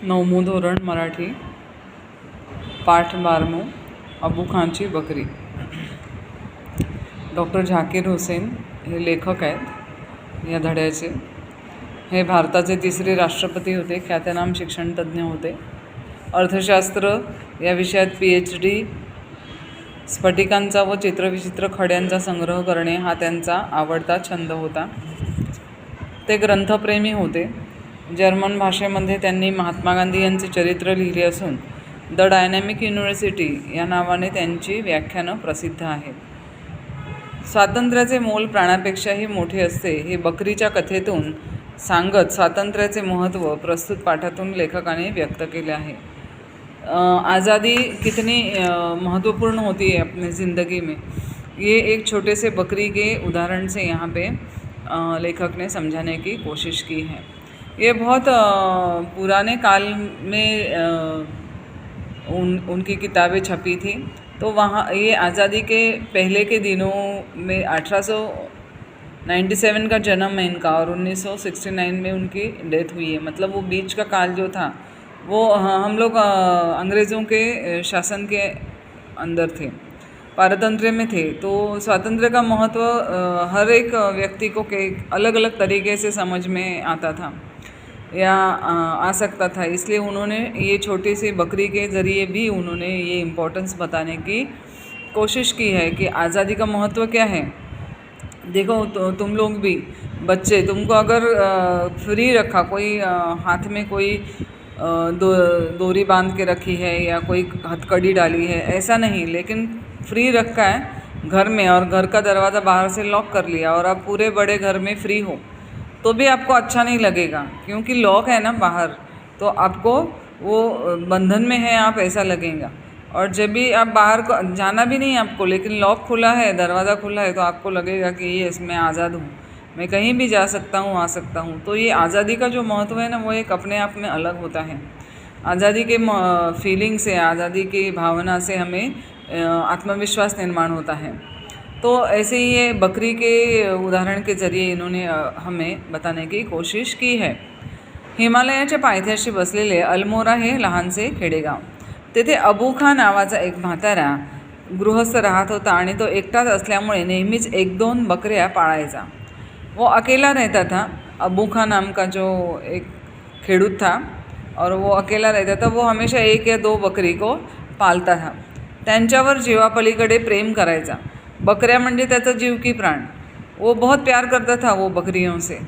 9वीं धोरण मराठी पाठ 12 अबू खानची बकरी. डॉक्टर झाकीर हुसेन हे लेखक आहेत या धड्याचे. हे भारताचे 3रे राष्ट्रपती होते, ख्यातनाम शिक्षणतज्ज्ञ होते. अर्थशास्त्र या विषयात PhD, स्फटिकांचा व चित्रविचित्र खड्यांचा संग्रह करणे हा त्यांचा आवडता छंद होता. ते ग्रंथप्रेमी होते. जर्मन भाषेमध्ये त्यांनी महात्मा गांधी यांचे चरित्र लिहिले असून द डायनॅमिक युनिव्हर्सिटी या नावाने त्यांची व्याख्यानं प्रसिद्ध आहेत. स्वातंत्र्याचे मोल प्राणापेक्षाही मोठे असते हे बकरीच्या कथेतून सांगत स्वातंत्र्याचे महत्त्व प्रस्तुत पाठातून लेखकाने व्यक्त केले आहे. आज़ादी कितनी महत्वपूर्ण होती है अपनी ज़िंदगी में, ये एक छोटे से बकरी के उदाहरण से यहाँ पे लेखक ने समझाने की कोशिश की है. ये बहुत पुराने काल में उनकी किताबें छपी थी. तो वहाँ ये आज़ादी के पहले के दिनों में 1897 का जन्म है इनका और 1969 में उनकी डेथ हुई है. मतलब वो बीच का काल जो था वो हम लोग अंग्रेज़ों के शासन के अंदर थे, पारतंत्र्य में थे. तो स्वातंत्र्य का महत्व हर एक व्यक्ति को के अलग अलग तरीके से समझ में आता था या आ सकता था. इसलिए उन्होंने ये छोटी सी बकरी के ज़रिए भी उन्होंने ये इम्पोर्टेंस बताने की कोशिश की है कि आज़ादी का महत्व क्या है. देखो तो तुम लोग भी बच्चे, तुमको अगर फ्री रखा, कोई हाथ में कोई डोरी बांध के रखी है या कोई हथकड़ी डाली है, ऐसा नहीं, लेकिन फ्री रखा है घर में और घर का दरवाज़ा बाहर से लॉक कर लिया और आप पूरे बड़े घर में फ्री हो तो भी आपको अच्छा नहीं लगेगा, क्योंकि लॉक है ना बाहर, तो आपको वो बंधन में है आप, ऐसा लगेगा. और जब भी आप बाहर को जाना भी नहीं आपको, लेकिन लॉक खुला है, दरवाज़ा खुला है, तो आपको लगेगा कि ये मैं आज़ाद हूँ, मैं कहीं भी जा सकता हूँ, आ सकता हूँ. तो ये आज़ादी का जो महत्व है ना, वो एक अपने आप में अलग होता है. आज़ादी के फीलिंग से, आज़ादी की भावना से हमें आत्मविश्वास निर्माण होता है. तो ऐसे ही ये बकरी के उदाहरण के ज़रिए इन्होंने हमें बताने की कोशिश की है. हिमालयाच्या पायथ्याशी बसलेले अल्मोरा हे लहानसे खेडेगाव. तेथे अबू खान नावाचा एक म्हातारा गृहस्थ राहत होता आणि तो एकटाच असल्यामुळे नेहमीच 1-2 बकऱ्या पाळायचा. वो अकेला रहता था. अबू खान नाम का जो एक खेडूत था और वो अकेला रहता था. वो हमेशा 1 या 2 बकरी को पालता था. त्यांच्यावर जीवापलीकडे प्रेम करायचा. बकऱ्या म्हणजे त्याचा जीव की प्राण. वो बहुत प्यार करता था वो बकरियों से.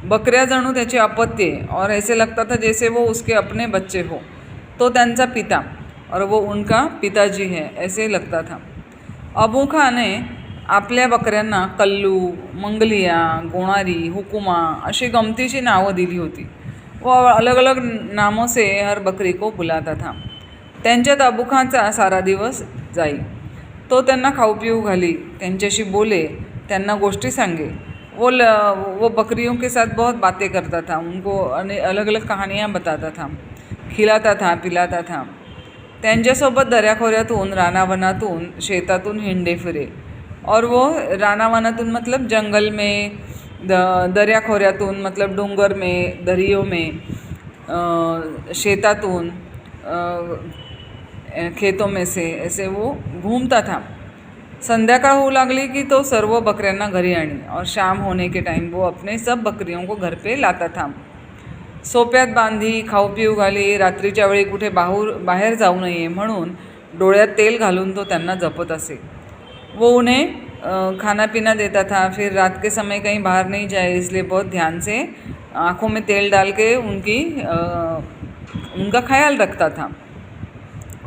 बकरियां जणू त्याची अपत्ये और ऐसे लगता था जैसे वो उसके अपने बच्चे हो. तो त्यांचा पिता और वो उनका पिताजी है, ऐसे लगता था. अबू खान ने आपल्या बकऱ्यांना कल्लू, मंगलिया, गोणारी, हुकुमा अशी गमतीची नावं दिली होती. वो अलग अलग नामों से हर बकरी को बुलाता था. त्यांच्यात अबू खानचा सारा दिवस जाई. तो त्यांना खाऊ पिऊ घाली, त्यांच्याशी बोले, त्यांना गोष्टी सांगे. वो बकरियों के साथ बहुत बातें करता था. उनको अलग अलग कहानियाँ बताता था, खिलाता था, पिलाता था. त्यांच्यासोबत दऱ्याखोऱ्यातून, रानावनातून, शेतातून हिंडे फिरे. और वो रानावनातून मतलब जंगल में, दऱ्याखोऱ्यातून मतलब डूंगर में, दरियों में, शेतातून, खेतों में से ऐसे वो घूमता था. संध्याकाळ होऊ लागली की तो सर्व बकऱ्यांना घरी आणी और शाम होने के टाइम वो अपने सब बकरियों को घर पे लाता था. सोप्यात बांधी, खाऊ पिऊ घाली. रात्रीच्या वेळी कुठे बाहेर जाऊ नये म्हणून डोळ्यात तेल घालून तो त्यांना जपत असे. वो उन्हें खाना पीना देता था. फिर रात के समय कहीं बाहर नहीं जाए इसलिए बहुत ध्यान से आँखों में तेल डाल के उनका ख्याल रखता था.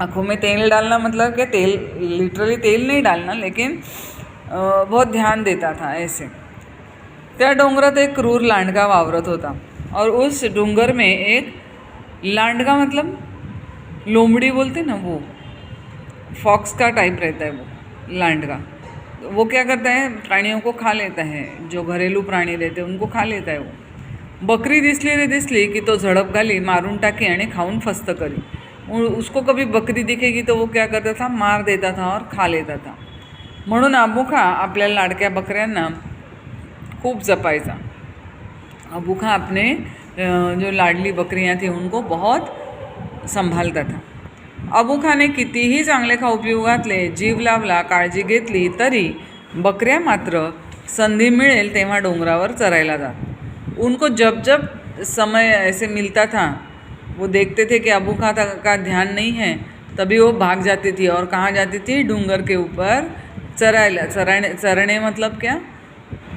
आँखों में तेल डालना मतलब कि तेल लिटरली तेल नहीं डालना, लेकिन बहुत ध्यान देता था ऐसे. त्या डोंगरात एक क्रूर लांडगा वावरत होता और उस डूंगर में एक लांडगा मतलब लोमड़ी बोलते ना, वो फॉक्स का टाइप रहता है वो लांडगा. वो क्या करता है, प्राणियों को खा लेता है. जो घरेलू प्राणी रहते हैं उनको खा लेता है वो. बकरी दिसली की तो झड़प घाली, मारून टाकी आणि खाऊन फस्त करी. उसको कभी बकरी दिखेगी तो वो क्या करता था, मार देता था और खा लेता था. म्हणून अबू खां आपल्या लाडक्या बकऱ्यांना खूब जपायचा. अबू खां अपने जो लाडली बकरियां थी उनको बहुत सांभाळता था. अबू खाने कितीही चांगले खाऊ पिऊ घातले, जीव लावला, काळजी घेतली तरी बकऱ्या मात्र संधी मिळेल तेव्हा डोंगरावर चरायला जात. उनको जब जब समय ऐसे मिलता था, वो देखते थे कि अबू खा का ध्यान नहीं है, तभी वो भाग जाती थी. और कहाँ जाती थी? डूंगर के ऊपर चरने मतलब क्या?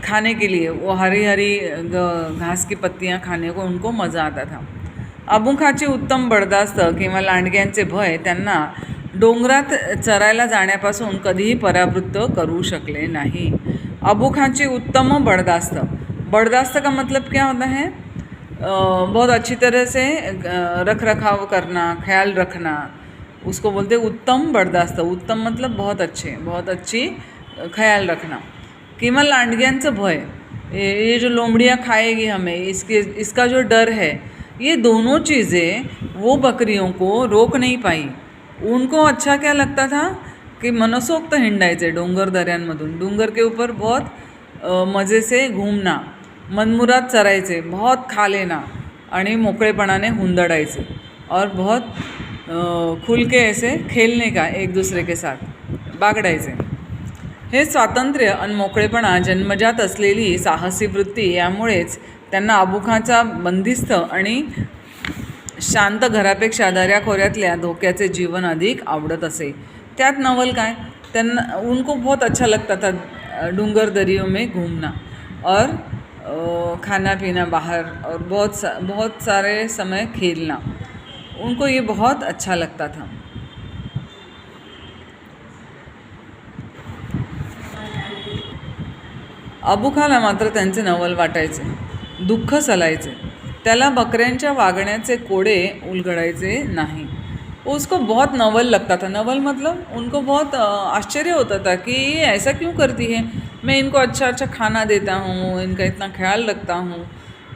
खाने के लिए. वो हरी हरी घास की पत्तियाँ खाने को उनको मज़ा आता था. अबू खाची उत्तम बडदास्त किंवा लांडग्यांचे भय त्यांना डोंगरात चरायला जाण्यापासून कधीही परावृत्त करू शकले नाही. अबू खाची उत्तम बर्दाश्त. बर्दाश्त का मतलब क्या होता है? बहुत अच्छी तरह से रख रखाव करना, ख्याल रखना, उसको बोलते उत्तम बर्दाश्त. उत्तम मतलब बहुत अच्छे, बहुत अच्छी ख्याल रखना. किंवा लांडग्यांचं भय, ये जो लोमड़ियाँ खाएगी हमें, इसका जो डर है, ये दोनों चीज़ें वो बकरियों को रोक नहीं पाई. उनको अच्छा क्या लगता था कि मनसोक्त हिंडायचे डोंगर दऱ्यांमधून. डोंगर के ऊपर बहुत मज़े से घूमना, मनमुराद चरायचे, बहुत खा लेना आणि मोकळेपणाने हुंदडायचे और बहुत खुल के ऐसे खेलने का एक दूसरे के साथ बागडायचे. हे स्वातंत्र्य आणि मोकळेपणा जन्मजात असलेली साहसी वृत्ती यामुळेच त्यांना अबूखाचा बंदिस्त आणि शांत घरापेक्षा दऱ्याखोऱ्यातल्या धोक्याचे जीवन अधिक आवडत असे. त्यात नवल काय, त्यांना उनको बहुत अच्छा लगता था डूंगर दरियों में घूमना और खाना पीना बाहर और बहुत सारे समय खेलना. उनको ये बहुत अच्छा लगता था. अबू खाला मात्र त्यांचे नवल वाटायचे, दुःख सलायचे. त्याला बकऱ्यांच्या वागण्याचे कोडे उलगडायचे नाही. उसको बहुत नवल लगता था. नवल मतलब उनको बहुत आश्चर्य होता था कि ये ऐसा क्यों करती है, मैं इनको अच्छा अच्छा खाना देता हूँ, इनका इतना ख्याल रखता हूँ,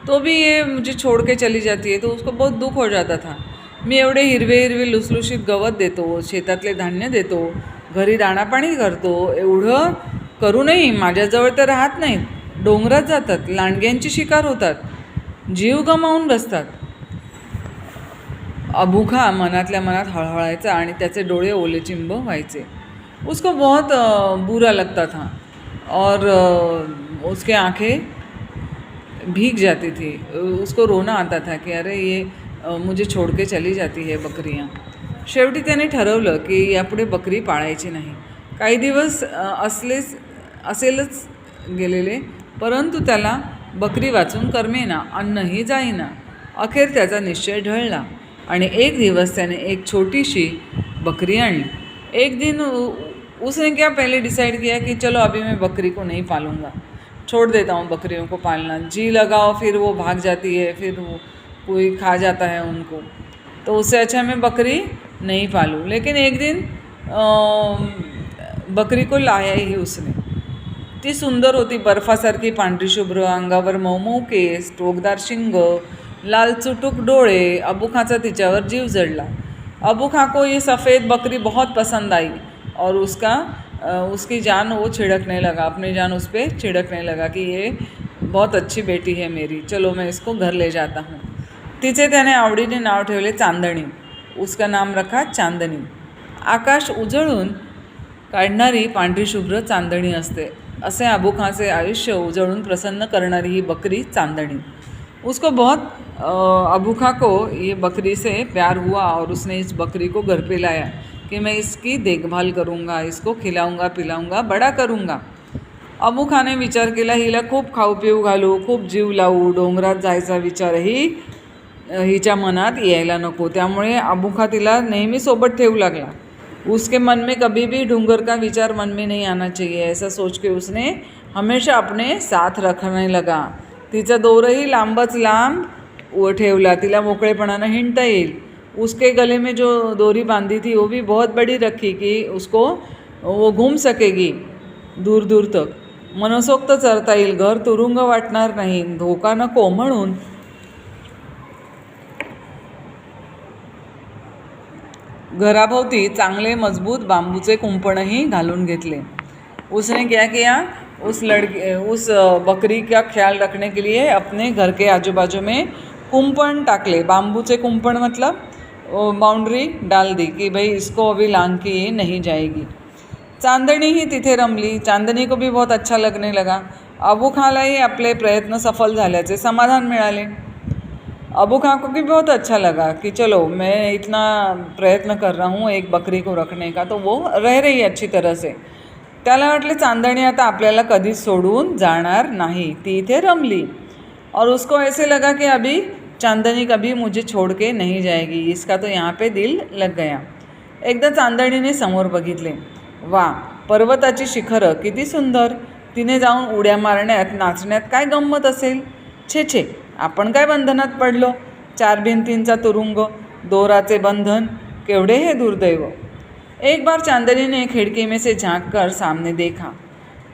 तो भी ये मुझे छोड़ के चली जाती है. तो उसको बहुत दुःख हो जाता था. मी एवढे हिरवे हिरवे लुसलुशीत गवत देतो, शेतातले धान्य देतो, घरी दाणापाणी करतो, एवढं करूनही माझ्याजवळ तर राहत नाहीत, डोंगरात जातात, लांडग्यांची शिकार होतात, जीव गमावून बसतात. अबू खा मनातल्या मनात हळहळायचा आणि त्याचे डोळे ओलेचिंब व्हायचे. उसको बहुत बुरा लगता था और उसके आंखें भीग जाती थी. उसको रोना आता था कि अरे ये मुझे छोड़ के चली जाती है बकरियाँ. शेवटी त्याने ठरवलं की यापुढे बकरी पाळायची नाही. काही दिवस असेलच गेलेले, परंतु त्याला बकरी वाचून करमेना, अन्नही जाईना. अखेर त्याचा निश्चय ढळला आणि एक दिवस त्याने एक छोटीशी बकरी आणली. एक दिन उसने क्या पहले डिसाइड किया कि चलो अभी मैं बकरी को नहीं पालूँगा, छोड़ देता हूँ बकरियों को पालना. जी लगाओ, फिर वो भाग जाती है, फिर वो कोई खा जाता है उनको, तो उससे अच्छा मैं बकरी नहीं पालूँ. लेकिन एक दिन बकरी को लाया ही उसने. ती सुंदर होती, बर्फासारखी पांढरी शुभ्र, अंगावर मऊ केस, टोकदार शिंग, लाल चुटुक डोळे. अबू खाचा तिच्यावर जीव जडला. अबू खा को ये सफ़ेद बकरी बहुत पसंद आई और उसकी जान वो छिड़कने लगा, अपनी जान उस पर छिड़कने लगा कि ये बहुत अच्छी बेटी है मेरी, चलो मैं इसको घर ले जाता हूँ. तिचे त्याने आवडीने नाव ठेवले चांदणी. उसका नाम रखा चांदनी. आकाश उजळून काढणारी पांढरी शुभ्र चांदणी असते, असे अबू खाचे आयुष्य उजळून प्रसन्न करणारी ही बकरी चांदणी. उसको बहुत अबू खा को ये बकरी से प्यार हुआ और उसने इस बकरी को घर पे लाया कि मैं इसकी देखभाल करूँगा, इसको खिलाऊंगा पिलाऊंगा, बड़ा करूँगा. अबू खाने विचार केला, हिला खूप खाऊ पिऊ घालू, खूप जीव लावू, डोंगरात जायचा विचारही हिच्या मनात यायला नको. त्यामुळे अबू खा तिला नेहमी सोबत ठेवू लागला. उसके मन में कभी भी डूंगर का विचार मन में नहीं आना चाहिए, ऐसा सोच के उसने हमेशा अपने साथ रखने लगा. तिचा दोरही लांबच लांब ठेवला, तिला मोकळेपणानं हिंडता येईल. उसके गले में जो डोरी बांधी थी वो भी बहुत बड़ी रखी कि उसको वो घूम सकेगी दूर दूर तक, मनसोक्त चरता येईल, घर तुरुंग वाटणार नाही, धोका नको म्हणून घराभोवती चांगले मजबूत बांबूचे कुंपणही घालून घेतले. उसने क्या किया, उस बकरी का ख्याल रखने के लिए अपने घर के आजू बाजू में कुंपण टाकले. बांबूचे कुंपण मतलब बाउंड्री डाल दी कि भाई इसको अभी लांग के ये नहीं जाएगी। चांदणी ही तिथे रमली। चांदणी को भी बहुत अच्छा लगने लगा। अबू खाँलाही आपले प्रयत्न सफल झाल्याचे समाधान मिळाले। अबू खाँ को भी बहुत अच्छा लगा कि चलो मैं इतना प्रयत्न कर रहा हूँ एक बकरी को रखने का, तो वो रह रही अच्छी तरह से। त्याला वाटले चांदणी आता आपल्याला कधीच सोडून जाणार नहीं, ती इथे रमली। और उसको ऐसे लगा कि अभी चांदनी कभी मुझे छोड़ के नहीं जाएगी, इसका तो यहाँ पे दिल लग गया। एकदा चांदणीने समोर बघितले, वा पर्वताची शिखरं किती सुंदर, तिने जाऊन उड्या मारण्यात नाचण्यात काय गंमत असेल। छे छे, आपण काय बंधनात पडलो, 4 भिंतींचा तुरुंग, दोराचे बंधन, केवढे हे दुर्दैव। एक बार चांदनी ने खिड़की में से झांक कर सामने देखा,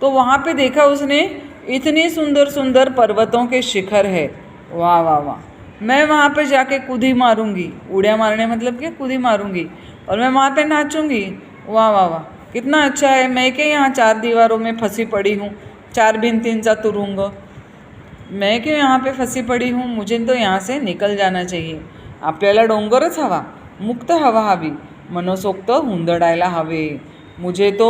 तो वहाँ पे देखा उसने इतनी सुंदर सुंदर पर्वतों के शिखर है। वाह वाह वाह, मैं वहाँ पे जाके कूदी मारूंगी। उड़िया मारने मतलब क्या, कूदी मारूंगी, और मैं वहाँ पे नाचूंगी। वाह वाह वाह, कितना अच्छा है, मैं क्या यहाँ 4 दीवारों में फंसी पड़ी हूँ, 4 भिंतींचा तुरुंग, मैं क्यों यहाँ पे फंसी पड़ी हूँ, मुझे तो यहाँ से निकल जाना चाहिए। आपल्याला डोंगरच हवा, मुक्त हवा हवी, मनसोक्त हुंदडायला हवे। मुझे तो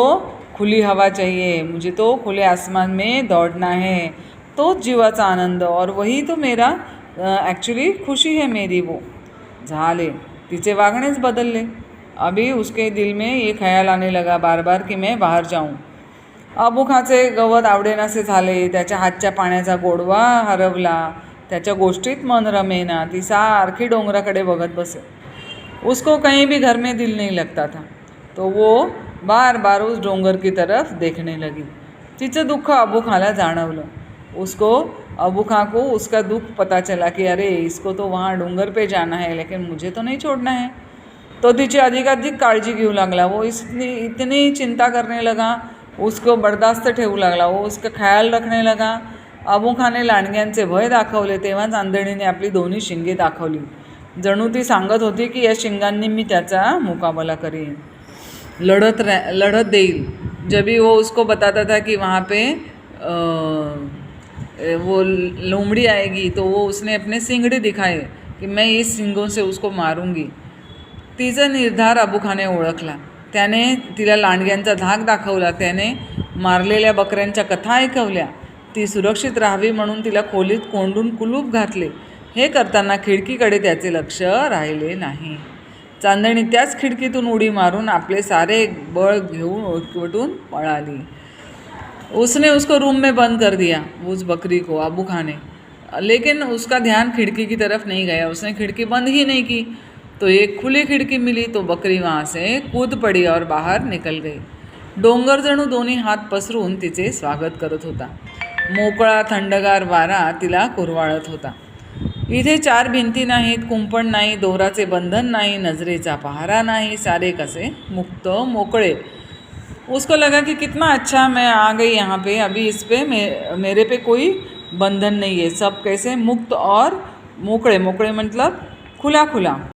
खुली हवा चाहिए, मुझे तो खुले आसमान में दौड़ना है, तो जीवाचा आनंद, और वही तो मेरा ॲक्च्युली खुशी है मेरी। वो झाले, तिचे वागणेच बदलले। अभी उसके दिल में ये ख्याल आने लगा बार बार कि मैं बाहर जाऊं। अबू खाँचे गवत आवडेनासे झाले, त्याच्या हातच्या पाण्याचा गोडवा हरवला, त्याच्या गोष्टीत मन रमेना, ती सारखी डोंगराकडे बघत बसे। उसको कहीं भी घर में दिल नहीं लगता था, तो वो बार बार उस डोंगर की तरफ देखने लगी। तिचं दुःख अबू खाँला जाणवलं। उसको अबू खाँ को उसका दुख पता चला कि अरे इसको तो वहाँ डोंगर पे जाना है, लेकिन मुझे तो नहीं छोड़ना है। तो तिची अधिकाधिक काळजी घेऊ लागला। वो इतनी चिंता करने लगा, उसको बर्दाश्त ठेवू लागला, वो उसका ख्याल रखने लगा। अबू खाँने लांडग्यांचे भय दाखवले, तेव्हा चांदणीने आपली दोन्ही शिंगे दाखवली, जणू ती सांगत होती की या शिंगांनी मी त्याचा मुकाबला करेन, लढत देईल। जब भी वो उसको बताता था कि वहाँ पे वो लोमड़ी आएगी, तो वो उसने अपने सिंगड़े दिखाए कि मैं इस सिंगों से उसको मारूंगी। तिचा निर्धार अबू खाँने ओळखला। त्याने तिला लांडग्यांचा धाक दाखवला, त्याने मारलेल्या बकऱ्यांच्या कथा ऐकवल्या, ती सुरक्षित राहावी म्हणून तिला खोलीत कोंडून कुलूप घातले। हे करताना खिडकीकडे त्याचे लक्ष राहिले नाही। चांदणी त्याच खिडकीतून उडी मारून आपले सारे बळ घेऊन उठून पळाली। उसने उसको रूम में बंद कर दिया, उस बकरी को, अबू खाँ, लेकिन उसका ध्यान खिड़की की तरफ नहीं गया। उसने खिड़की बंद ही नहीं की, तो एक खुली खिड़की मिली, तो बकरी वहाँ से कूद पड़ी और बाहर निकल गई। डोंगर जणू दोन्ही हात पसरून तिचे स्वागत करत होता। मोकळा थंडगार वारा तिला कुरवाळत होता। इथे 4 भिंती नाहीत, कुंपण नाही, दोराचे बंधन नाही, नजरेचा पहारा नाही, सारे कसे मुक्त मोकळे। उसको लगा कि कितना अच्छा मैं आ गई यहाँ पे, अभी इस पे मेरे पे कोई बंधन नहीं है, सब कैसे मुक्त और मोकळे, मोकळे मतलब खुला खुला।